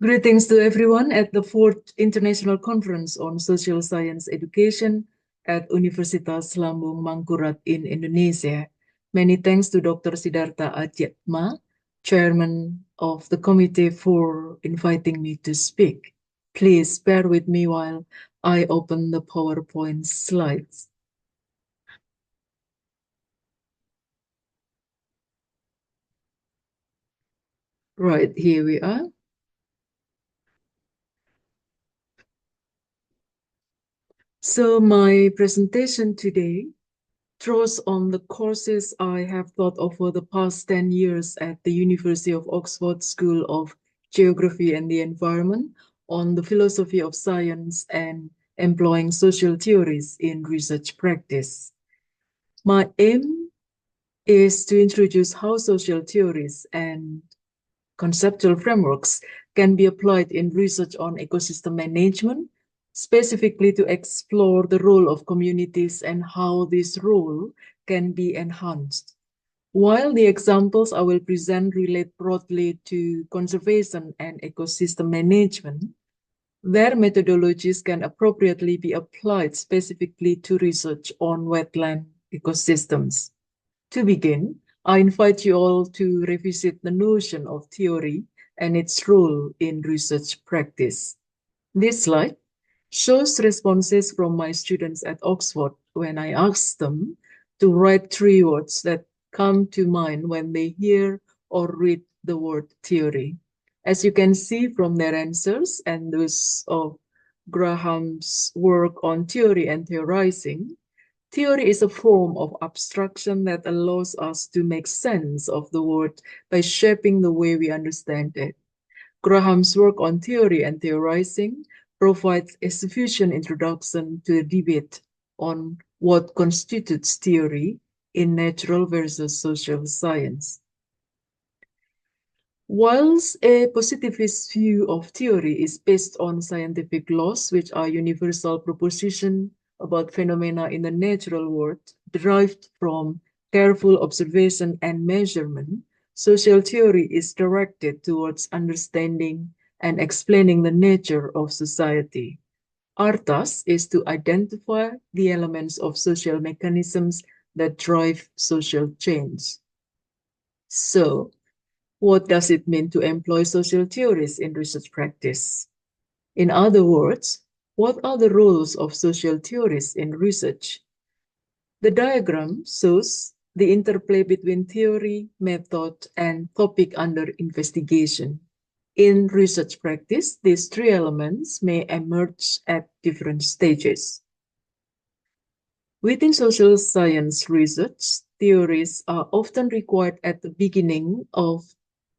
Greetings to everyone at the fourth International Conference on Social Science Education at Universitas Lambung Mangkurat in Indonesia. Many thanks to Dr. Siddhartha Adhyatma, Chairman of the committee, for inviting me to speak. Please bear with me while I open the PowerPoint slides. Right, here we are. So my presentation today draws on the courses I have taught over the past 10 years at the University of Oxford School of Geography and the Environment on the philosophy of science and employing social theories in research practice. My aim is to introduce how social theories and conceptual frameworks can be applied in research on ecosystem management, specifically to explore the role of communities and how this role can be enhanced. While the examples I will present relate broadly to conservation and ecosystem management, their methodologies can appropriately be applied specifically to research on wetland ecosystems. To begin, I invite you all to revisit the notion of theory and its role in research practice. This slide shows responses from my students at Oxford when I asked them to write three words that come to mind when they hear or read the word theory. As you can see from their answers and those of Graham's work on theory and theorizing, theory is a form of abstraction that allows us to make sense of the world by shaping the way we understand it. Graham's work on theory and theorizing provides a sufficient introduction to the debate on what constitutes theory in natural versus social science. Whilst a positivist view of theory is based on scientific laws, which are universal propositions about phenomena in the natural world derived from careful observation and measurement, social theory is directed towards understanding and explaining the nature of society. Our task is to identify the elements of social mechanisms that drive social change. So, what does it mean to employ social theories in research practice? In other words, what are the roles of social theories in research? The diagram shows the interplay between theory, method, and topic under investigation. In research practice, these three elements may emerge at different stages. Within social science research, theories are often required at the beginning of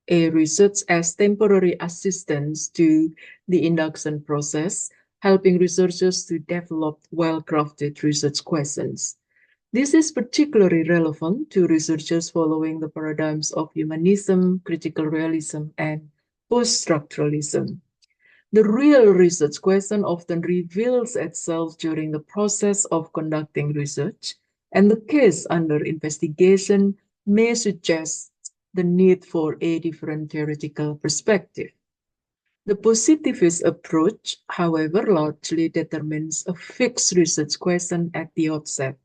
a research as temporary assistance to the induction process, helping researchers to develop well-crafted research questions. This is particularly relevant to researchers following the paradigms of humanism, critical realism, and post-structuralism. The real research question often reveals itself during the process of conducting research, and the case under investigation may suggest the need for a different theoretical perspective. The positivist approach, however, largely determines a fixed research question at the outset,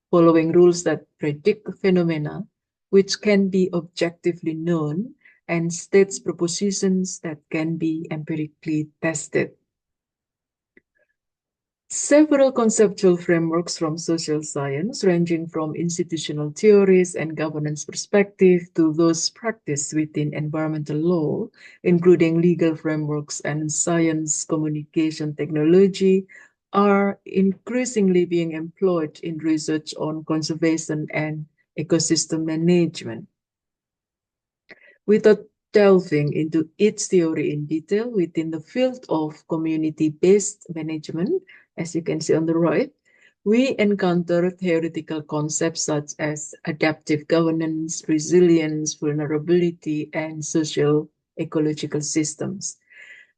following rules that predict phenomena which can be objectively known and states propositions that can be empirically tested. Several conceptual frameworks from social science, ranging from institutional theories and governance perspective to those practiced within environmental law, including legal frameworks and science communication technology, are increasingly being employed in research on conservation and ecosystem management. Without delving into each theory in detail within the field of community-based management, as you can see on the right, we encounter theoretical concepts such as adaptive governance, resilience, vulnerability, and social ecological systems.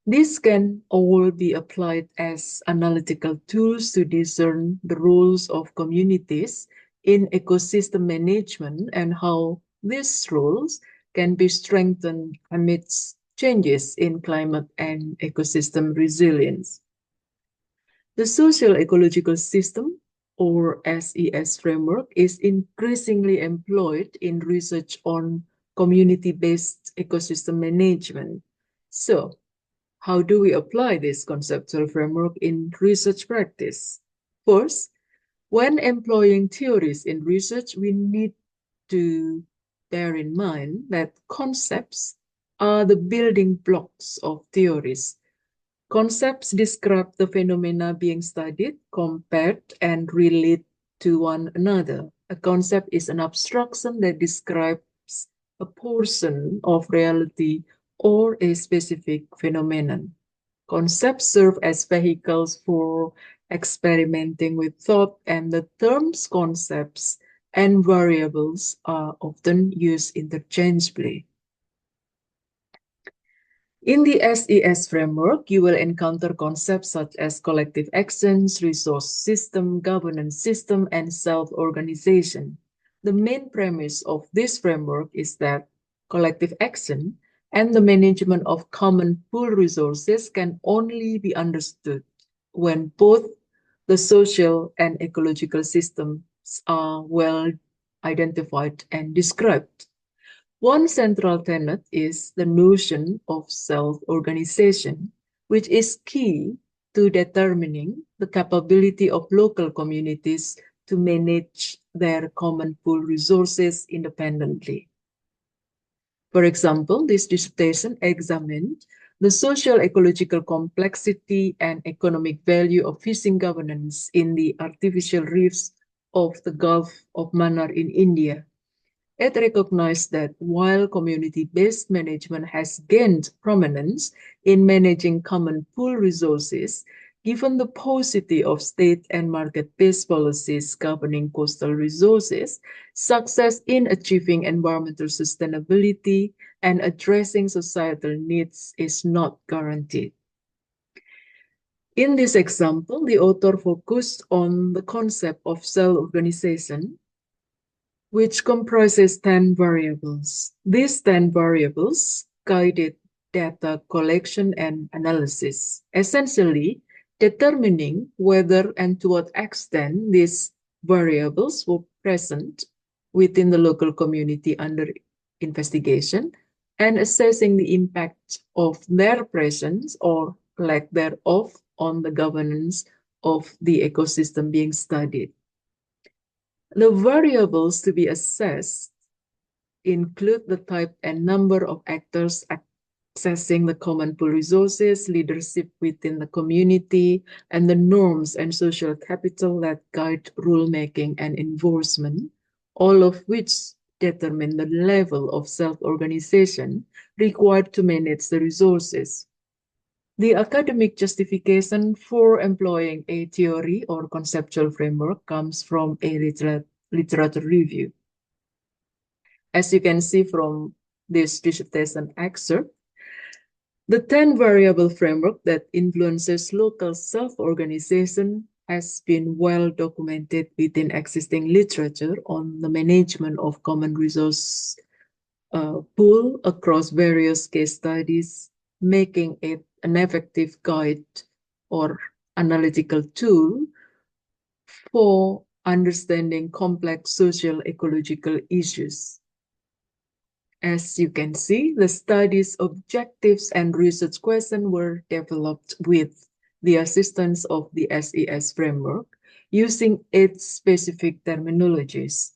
These can all be applied as analytical tools to discern the roles of communities in ecosystem management and how these roles can be strengthened amidst changes in climate and ecosystem resilience. The social ecological system, or SES framework, is increasingly employed in research on community-based ecosystem management. So, how do we apply this conceptual framework in research practice? First, when employing theories in research, we need to bear in mind that concepts are the building blocks of theories. Concepts describe the phenomena being studied, compared, and relate to one another. A concept is an abstraction that describes a portion of reality or a specific phenomenon. Concepts serve as vehicles for experimenting with thought, and the terms concepts and variables are often used interchangeably. In the SES framework, you will encounter concepts such as collective actions, resource system, governance system, and self-organization. The main premise of this framework is that collective action and the management of common pool resources can only be understood when both the social and ecological systems are well identified and described. One central tenet is the notion of self-organization, which is key to determining the capability of local communities to manage their common pool resources independently. For example, this dissertation examined the social ecological complexity and economic value of fishing governance in the artificial reefs of the Gulf of Mannar in India. It recognized that while community-based management has gained prominence in managing common pool resources, given the paucity of state and market-based policies governing coastal resources, success in achieving environmental sustainability and addressing societal needs is not guaranteed. In this example, the author focused on the concept of self-organization, which comprises 10 variables. These 10 variables guided data collection and analysis, essentially determining whether and to what extent these variables were present within the local community under investigation and assessing the impact of their presence or lack thereof on the governance of the ecosystem being studied. The variables to be assessed include the type and number of actors accessing the common pool resources, leadership within the community, and the norms and social capital that guide rulemaking and enforcement, all of which determine the level of self-organization required to manage the resources. The academic justification for employing a theory or conceptual framework comes from a literature review. As you can see from this dissertation excerpt, the 10 variable framework that influences local self-organization has been well documented within existing literature on the management of common resource pool across various case studies, making it an effective guide or analytical tool for understanding complex social ecological issues. As you can see, the study's objectives and research questions were developed with the assistance of the SES framework using its specific terminologies.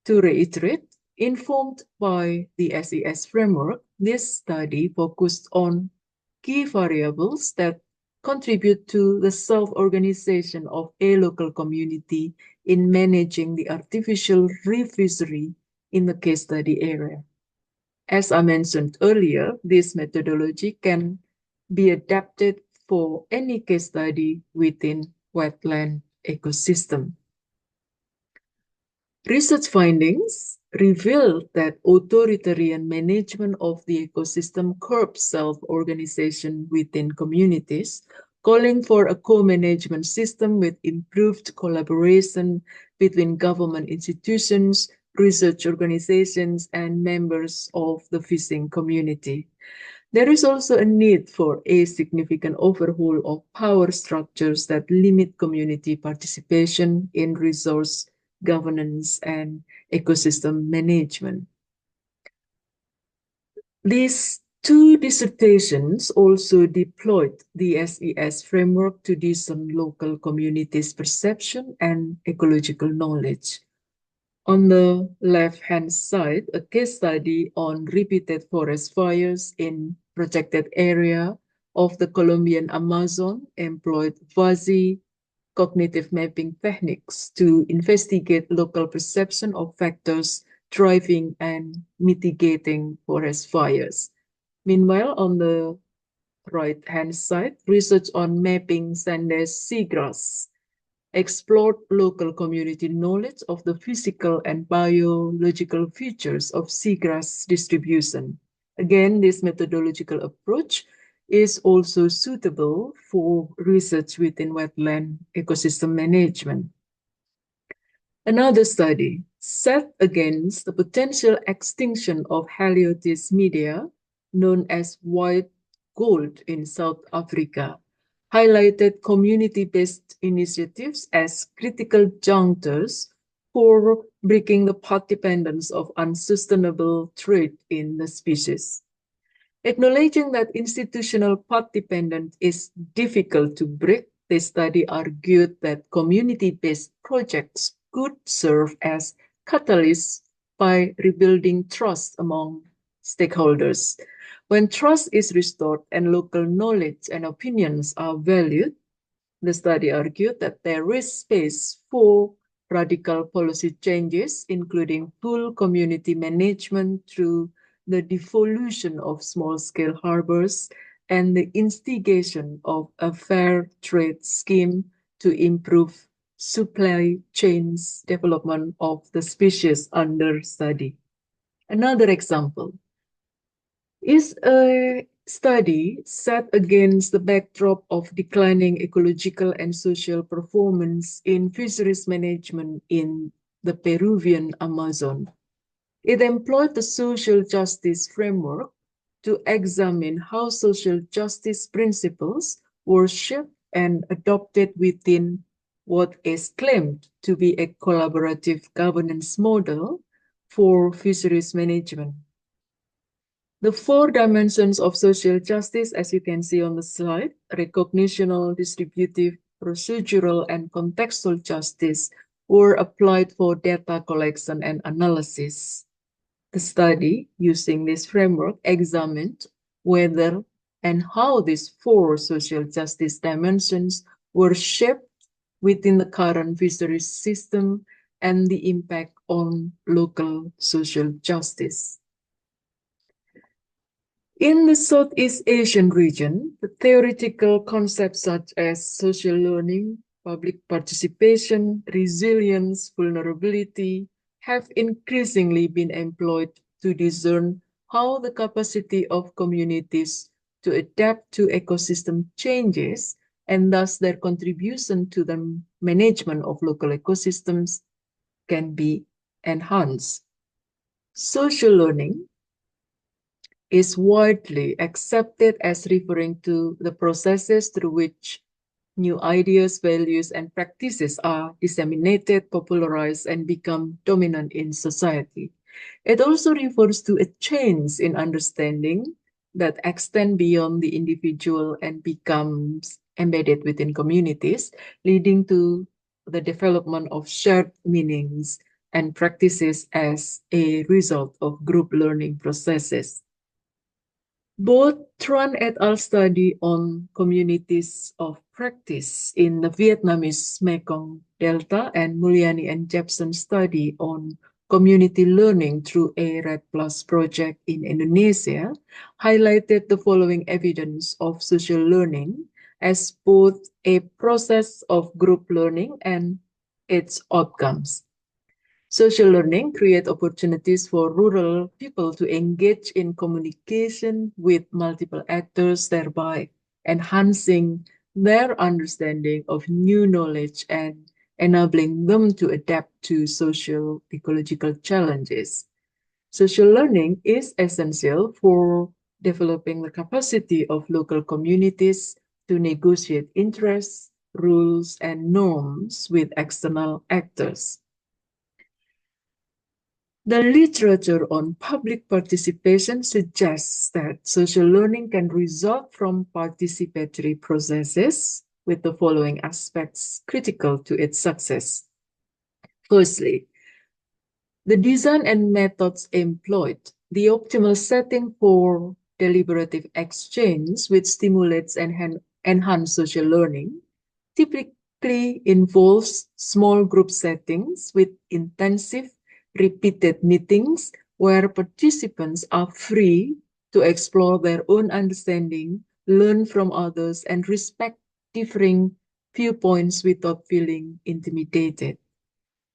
To reiterate, informed by the SES framework, this study focused on key variables that contribute to the self-organization of a local community in managing the artificial reef fishery in the case study area. As I mentioned earlier, this methodology can be adapted for any case study within wetland ecosystem. Research findings revealed that authoritarian management of the ecosystem curbs self-organization within communities, calling for a co-management system with improved collaboration between government institutions, research organizations, and members of the fishing community. There is also a need for a significant overhaul of power structures that limit community participation in resource governance and ecosystem management. These two dissertations also deployed the SES framework to discern local communities' perception and ecological knowledge. On the left-hand side, a case study on repeated forest fires in projected area of the Colombian Amazon employed fuzzy cognitive mapping techniques to investigate local perception of factors driving and mitigating forest fires. Meanwhile, on the right-hand side, research on mapping Sandes seagrass explored local community knowledge of the physical and biological features of seagrass distribution. Again, this methodological approach is also suitable for research within wetland ecosystem management. Another study set against the potential extinction of Haliotis media, known as white gold in South Africa, highlighted community-based initiatives as critical junctures for breaking the path dependence of unsustainable trade in the species. Acknowledging that institutional path dependence is difficult to break, the study argued that community-based projects could serve as catalysts by rebuilding trust among stakeholders. When trust is restored and local knowledge and opinions are valued, the study argued that there is space for radical policy changes, including full community management through the devolution of small-scale harbors and the instigation of a fair trade scheme to improve supply chains development of the species under study. Another example is a study set against the backdrop of declining ecological and social performance in fisheries management in the Peruvian Amazon. It employed the social justice framework to examine how social justice principles were shaped and adopted within what is claimed to be a collaborative governance model for fisheries management. The four dimensions of social justice, as you can see on the slide, recognitional, distributive, procedural, and contextual justice, were applied for data collection and analysis. The study, using this framework, examined whether and how these four social justice dimensions were shaped within the current fisheries system and the impact on local social justice. In the Southeast Asian region, the theoretical concepts such as social learning, public participation, resilience, vulnerability have increasingly been employed to discern how the capacity of communities to adapt to ecosystem changes and thus their contribution to the management of local ecosystems can be enhanced. Social learning is widely accepted as referring to the processes through which new ideas, values, and practices are disseminated, popularized, and become dominant in society. It also refers to a change in understanding that extends beyond the individual and becomes embedded within communities, leading to the development of shared meanings and practices as a result of group learning processes. Both Tran et al. Study on communities of practice in the Vietnamese Mekong Delta and Mulyani and Jepson study on community learning through a RED Plus project in Indonesia highlighted the following evidence of social learning as both a process of group learning and its outcomes. Social learning creates opportunities for rural people to engage in communication with multiple actors, thereby enhancing their understanding of new knowledge and enabling them to adapt to social ecological challenges. Social learning is essential for developing the capacity of local communities to negotiate interests, rules, and norms with external actors. The literature on public participation suggests that social learning can result from participatory processes with the following aspects critical to its success. Firstly, the design and methods employed, the optimal setting for deliberative exchange which stimulates and enhance social learning, typically involves small group settings with intensive, repeated meetings where participants are free to explore their own understanding, learn from others, and respect differing viewpoints without feeling intimidated.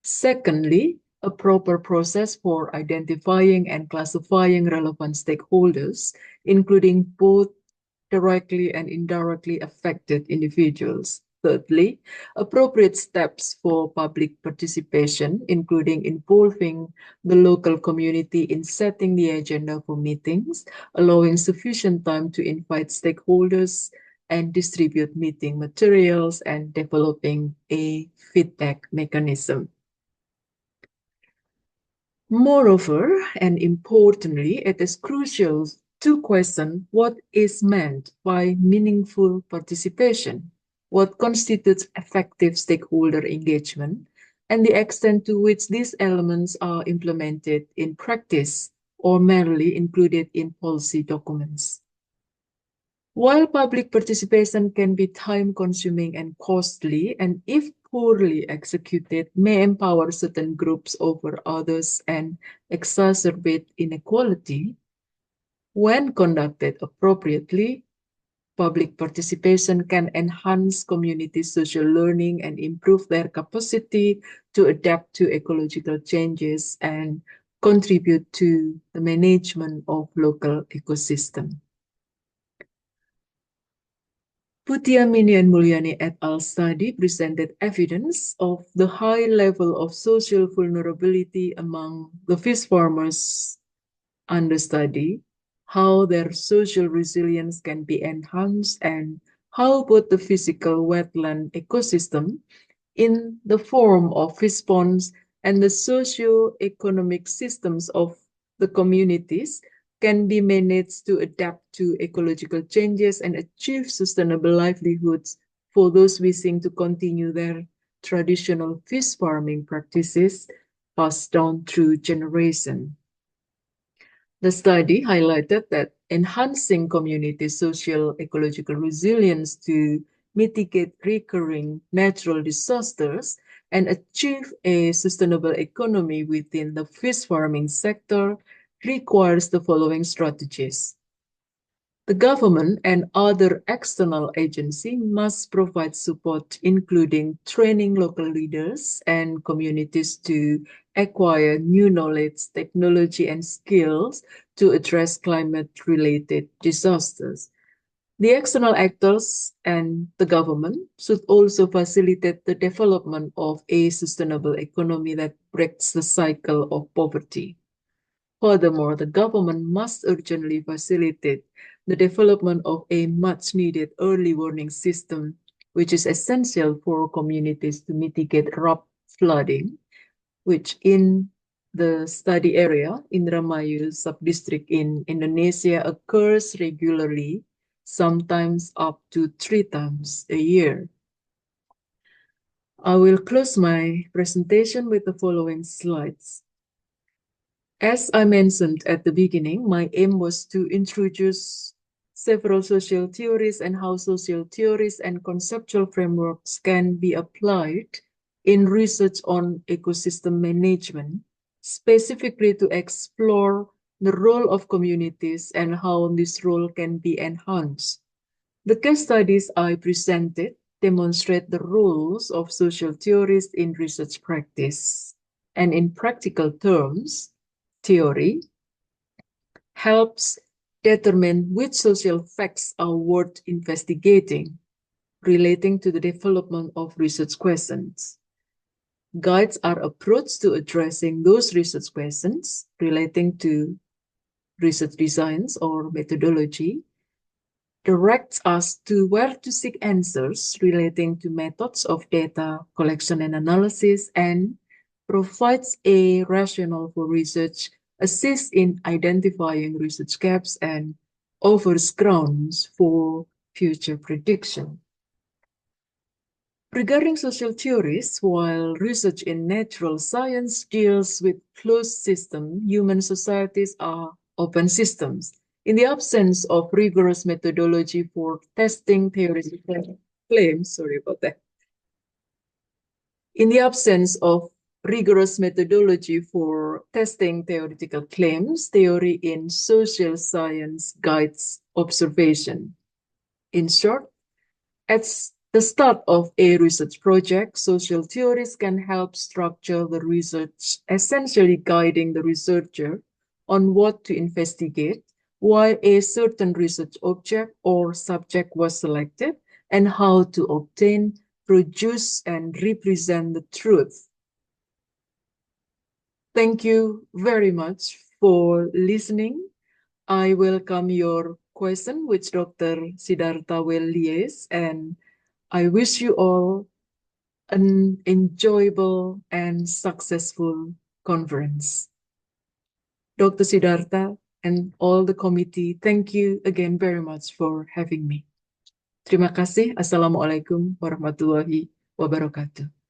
Secondly, a proper process for identifying and classifying relevant stakeholders, including both directly and indirectly affected individuals. Thirdly, appropriate steps for public participation, including involving the local community in setting the agenda for meetings, allowing sufficient time to invite stakeholders and distribute meeting materials, and developing a feedback mechanism. Moreover, and importantly, it is crucial to question what is meant by meaningful participation, what constitutes effective stakeholder engagement, and the extent to which these elements are implemented in practice or merely included in policy documents. While public participation can be time-consuming and costly, and if poorly executed, may empower certain groups over others and exacerbate inequality, when conducted appropriately, public participation can enhance community social learning and improve their capacity to adapt to ecological changes and contribute to the management of local ecosystem. Mulyani and Mulyani et al. Study presented evidence of the high level of social vulnerability among the fish farmers under study, how their social resilience can be enhanced, and how both the physical wetland ecosystem in the form of fish ponds and the socio-economic systems of the communities can be managed to adapt to ecological changes and achieve sustainable livelihoods for those wishing to continue their traditional fish farming practices passed down through generations. The study highlighted that enhancing community social ecological resilience to mitigate recurring natural disasters and achieve a sustainable economy within the fish farming sector requires the following strategies. The government and other external agencies must provide support, including training local leaders and communities to acquire new knowledge, technology, and skills to address climate-related disasters. The external actors and the government should also facilitate the development of a sustainable economy that breaks the cycle of poverty. Furthermore, the government must urgently facilitate the development of a much-needed early warning system, which is essential for communities to mitigate rough flooding, which in the study area, Indramayu subdistrict in Indonesia, occurs regularly, sometimes up to 3 times a year. I will close my presentation with the following slides. As I mentioned at the beginning, my aim was to introduce several social theories and how social theories and conceptual frameworks can be applied in research on ecosystem management, specifically to explore the role of communities and how this role can be enhanced. The case studies I presented demonstrate the roles of social theories in research practice. And in practical terms, theory helps determine which social facts are worth investigating relating to the development of research questions. guides our approach to addressing those research questions relating to research designs or methodology, directs us to where to seek answers relating to methods of data collection and analysis, and provides a rationale for research, assists in identifying research gaps, and offers grounds for future prediction. Regarding social theories, while research in natural science deals with closed systems, human societies are open systems. In the absence of rigorous methodology for testing theoretical claims, sorry about that. In the absence of rigorous methodology for testing theoretical claims, theory in social science guides observation. In short, at the start of a research project, social theories can help structure the research, essentially guiding the researcher on what to investigate, why a certain research object or subject was selected, and how to obtain, produce, and represent the truth. Thank you very much for listening. I welcome your question, which Dr. Siddhartha will liaise, and I wish you all an enjoyable and successful conference. Dr. Siddhartha and all the committee, thank you again very much for having me. Terima kasih. Assalamualaikum warahmatullahi wabarakatuh.